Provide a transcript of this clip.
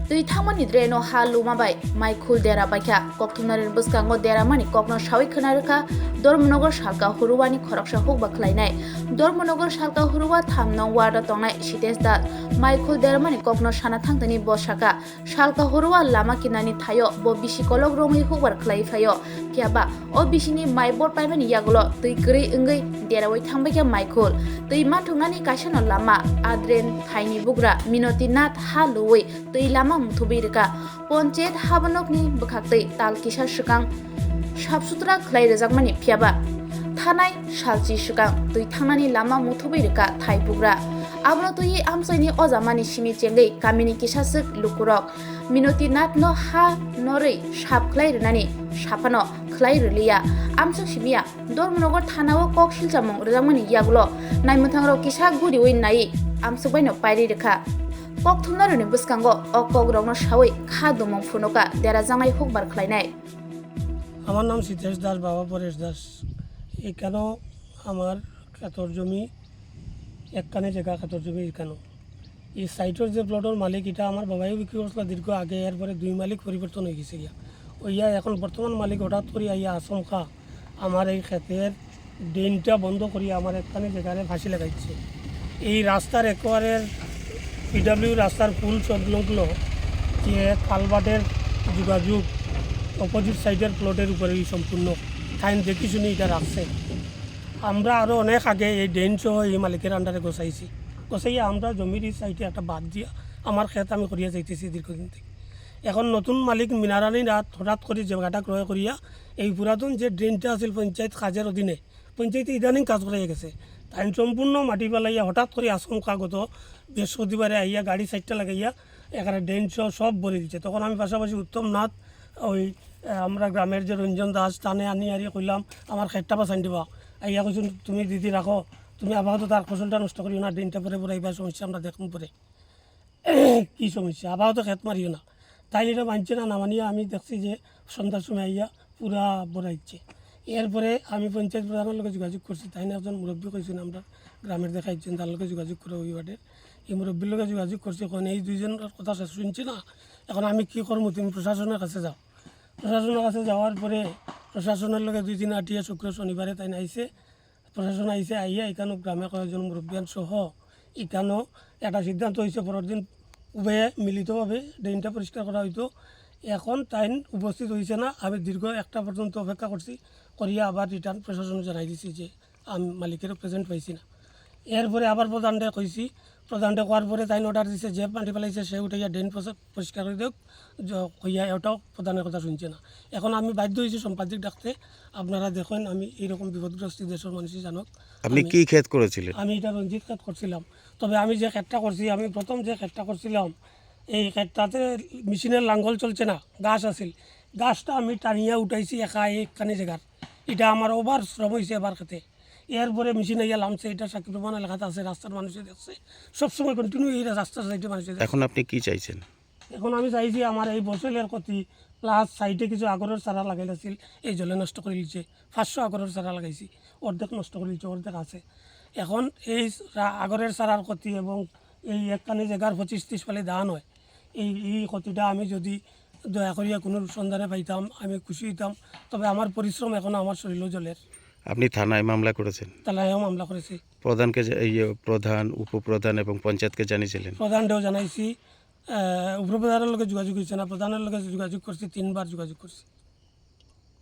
tui thangmani dreno ha lumabai maikul dera baikha kokthumnarin buskango dera mani kokno shawi khnaruka Dormনগর শালকা হুরুয়ানি খরকসা হুকবা খ্লাইনাই Dharmanagar শালকা Huruya থামনং ওয়ার্ডা তংনাই Sitesh Das মাইকুল দেরমানি কখনো সানা থাংতানি বসাকা শালকা Huruya Lama কিনানি thio ব বিশি কলক রঙই হুকবার খ্লাই ফায়ো কিয়াবা ও বিশিনি মাইবর পাইমানি ইয়াগুলো তুই গ্রৈ ওঙ্গৈ দেরাওই থাংবাইকে মাইকুল তুই মাথুংনানি কাইসানো Lama আদ্রেন tiny বুগ্রা মিনতি নাথ হালুই তুই লামা মুথুবিরকা পঞ্চায়েত হাবনকনি বখাক্তৈ তালকিসা সুকাং সাফসুতরা খ্লাই রেজাকমানি ফিয়াবা থানাই সালচি সুকাং তুই থাংনানি লামা মুথুবিরকা থাইপুগ্রা আবনো তুই আমসাইনি অজামানি সিমি চেঙ্গৈ কামিনি কিসাসুক লুকুরক মিনতি নাথ ন হা নরৈ সাপ খ্লাই রেনানি সাপানো খ্লাই রলিয়া আমসুক সিমিয়া ধর্মনগর থানাও কক শিলচামং রেজাকমানি ইয়াগুলো নাইমুথাংরো কিসা গুরি ওই নাই আমসুকবাইনো পাইরি রেখা কক থুমনারনি বুসকাঙ্গ অ কক রংনো সাওই খা দুমং ফুনকা দেরা জাঙ্গাই হুকবার খ্লাইনাই। আমার নাম সিতেশ দাস, বাবা পরেশ দাস। এখানেও আমার খেতর জমি একখানে জায়গা খেতর জমি এখানেও এই সাইটের যে প্লটের মালিক এটা আমার বাবাইও বিক্রি করছিল দীর্ঘ আগে, এরপরে দুই মালিক পরিবর্তন হয়ে গেছে গিয়া ওইয়া এখন বর্তমান মালিক হঠাৎ করে আইয়া আচমকা আমার এই ক্ষেতের ড্রেনটা বন্ধ করিয়া আমার একখানে জায়গায় ফাঁসি লাগাইছে। এই রাস্তার একেবারে পিডাব্লিউ রাস্তার ফুল সংলগ্ন যে কালভার্টের যোগাযোগ অপোজিট সাইডের প্লটের উপরে সম্পূর্ণ টাইম দেখি শুনি এটা রাখছে। আমরা আরও অনেক আগে এই ড্রেন সহ এই মালিকের আন্ডারে গোছাইয়া আমরা জমির এই সাইডে একটা বাদ দিয়া আমার ক্ষেত আমি করিয়া যাইতেছি দীর্ঘদিন থেকে। এখন নতুন মালিক মিনারানি রাত হঠাৎ করে জায়গাটা ক্রয় করিয়া এই পুরাতন যে ড্রেনটা আছিল পঞ্চায়েত কাজের অধীনে, পঞ্চায়েতে ইদানিং কাজ করাইয়া গেছে, তাই সম্পূর্ণ মাটি পেলাইয়া হঠাৎ করে আচমকা গত বৃহস্পতিবারে আইয়া গাড়ি সাইডটা লাগাইয়া এখানে ড্রেন সহ সব ভরে দিচ্ছে। তখন আমি পাশাপাশি উত্তম নাথ ওই আমরা গ্রামের যে রঞ্জন দাস টানে আনি আরি কইলাম আমার ক্ষেতটা বাঁচাই দিবা, আইয়া কইছুন তুমি দিদি রাখো, তুমি আপাতত তার ফসলটা নষ্ট করিও না, ড্রেনটা পরে পরে এইবার সমস্যা আমরা দেখুন পরে কী সমস্যা, আপাতত ক্ষেত মারিও না। তাই এটা মানছে না, না মানিয়া আমি দেখছি যে সন্ধ্যার সময় আইয়া পুরা বড়াইছে। এরপরে আমি পঞ্চায়েত প্রধানের লোকে যোগাযোগ করছি, তাই না একজন মুরব্বী কইছেন আমরা গ্রামের দেখাইছেন, তার লোকে যোগাযোগ করে ওই ওয়ার্ডের এই মুরব্বীর লোকে যোগাযোগ করছি। এখন এই দুইজনের কথা শুনছি না, এখন আমি কী করবো, তুমি প্রশাসনের কাছে যাও। প্রশাসনের কাছে যাওয়ার পরে প্রশাসনের লোকে দুই দিন আটিয়া শুক্র শনিবারে তাই আইসে, প্রশাসন আইসে আইয়া এখানেও গ্রামে কয়েকজন মুরব্বিয়ান সহ এখানেও একটা সিদ্ধান্ত হয়েছে পরের দিন উভয়ে মিলিতভাবে ড্রেনটা পরিষ্কার করা হইতো। এখন টাইম উপস্থিত হয়েছে না, আমি দীর্ঘ একটা পর্যন্ত অপেক্ষা করছি, করিয়া আবার রিটার্ন প্রশাসনে জানাই দিছি যে আমি মালিকেরও প্রেজেন্ট পাইছি না। এরপরে আবার প্রধানটা কইছি, প্রধানটা করার পরে তাই অর্ডার দিছে যে মাটি পেলাইছে সে উঠাইয়া ড্রেন পরিষ্কার করে দেখ কইয়া, এটাও প্রধানের কথা শুনছে না। এখন আমি বাধ্য হয়েছি সম্পাদিক ডাকতে, আপনারা দেখেন আমি এইরকম বিপদগ্রস্ত দেশের মানুষই জানক। আপনি কি ক্ষেত করেছিলেন? আমি এটা রঞ্জিত ক্ষেত করছিলাম, তবে আমি যে ক্ষেতটা করছি, আমি প্রথম যে ক্ষেতটা করছিলাম এই ক্ষেতটাতে মেশিনের লাঙ্গল চলছে না, গাছ আছিল, গাছটা আমি টানিয়া উঠাইছি একা এইখানে জায়গার, এটা আমার ওভার শ্রম হয়েছে এবার খেতে। এরপরে মেশিন আইয়া লামছে, এটা সাকিব রহমান এলাকাতে আছে, রাস্তার মানুষে দেখছে সবসময় কন্টিনিউ এই রাস্তার সাইডে মানুষে। এখন আপনি কি চাইছেন? এখন আমি চাইছি আমার এই বছরের ক্ষতি প্লাস সাইডে কিছু আগরের চারা লাগাই আছিল, এই জলে নষ্ট করে দিচ্ছে, 500 আগরের চারা লাগাইছি, অর্ধেক নষ্ট করে দিচ্ছে, অর্ধেক আছে। এখন এই আগরের চারার ক্ষতি এবং এই একখানে জায়গার 25-30 পালে ধান হয়, এই ক্ষতিটা আমি যদি দয়া করিয়া কোনো সন্ধানে পাইতাম আমি খুশি হইতাম, তবে আমার পরিশ্রম এখনও আমার শরীরও জলের। আপনি থানায় মামলা করেছেন? থানায়ও মামলা করেছি। প্রধানকে প্রধান, উপপ্রধান এবং পঞ্চায়েতকে জানিয়েছিলেন? প্রধানটাও জানাইছি, উপপ্রধানের লোকে যোগাযোগ হয়েছে না, প্রধানের লোকে যোগাযোগ করছি, 3বার যোগাযোগ করছি।